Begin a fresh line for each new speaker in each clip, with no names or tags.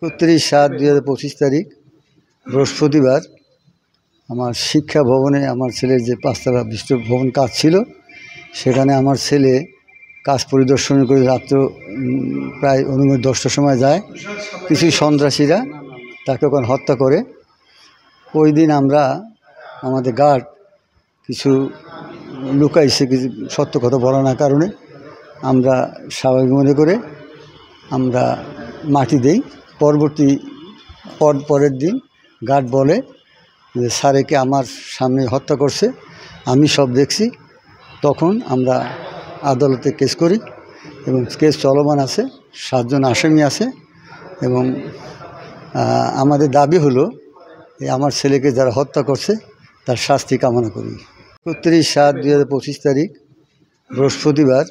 31/7/2025 তারিখ বৃহস্পতিবার আমার শিক্ষা ভবনে আমার ছেলের যে 5তলা বিশিষ্ট ভবন কাজ ছিল, সেখানে আমার ছেলে কাজ পরিদর্শন করে রাত্র প্রায় অনুমান 10টার সময় যায়। কিছু সন্ত্রাসীরা তাকে ওখানে হত্যা করে। ওই দিন আমরা আমাদের গার্ড কিছু লুকাইছে, কিছু সত্য কথা বলা না কারণে আমরা স্বাভাবিক মনে করে আমরা মাটি দেই। পরের দিন গার্ড বলে যে স্যারেকে আমার সামনে হত্যা করছে, আমি সব দেখছি। তখন আমরা আদালতে কেস করি এবং কেস চলমান আছে, 7 জন আসামি আছে এবং আমাদের দাবি হলো আমার ছেলেকে যারা হত্যা করছে তার শাস্তি কামনা করি। 31/7/2025 তারিখ বৃহস্পতিবার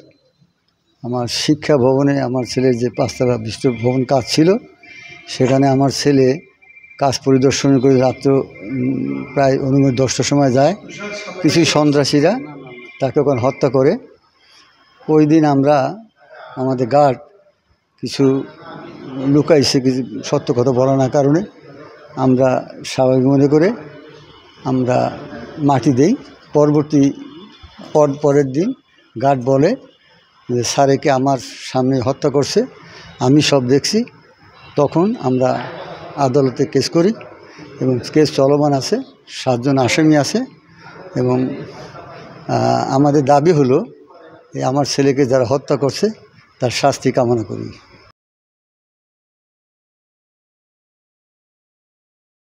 আমার শিক্ষা ভবনে আমার ছেলের যে 5তলা বিশিষ্ট ভবন কাজ ছিল, সেখানে আমার ছেলে কাজ পরিদর্শন করে রাত্র প্রায় অনুমান 10টার সময় যায়। কিছু সন্ত্রাসীরা তাকে ওখানে হত্যা করে। ওই দিন আমরা আমাদের গার্ড কিছু লুকাইছে, কিছু সত্য কথা বলা না কারণে আমরা স্বাভাবিক মনে করে আমরা মাটি দেই। পরের দিন গার্ড বলে যে স্যারেকে আমার সামনে হত্যা করছে, আমি সব দেখছি। তখন আমরা আদালতে কেস করি এবং কেস চলমান আছে, 7 জন আসামি আছে এবং আমাদের দাবি হলো আমার ছেলেকে যারা হত্যা করছে তার শাস্তি কামনা করি।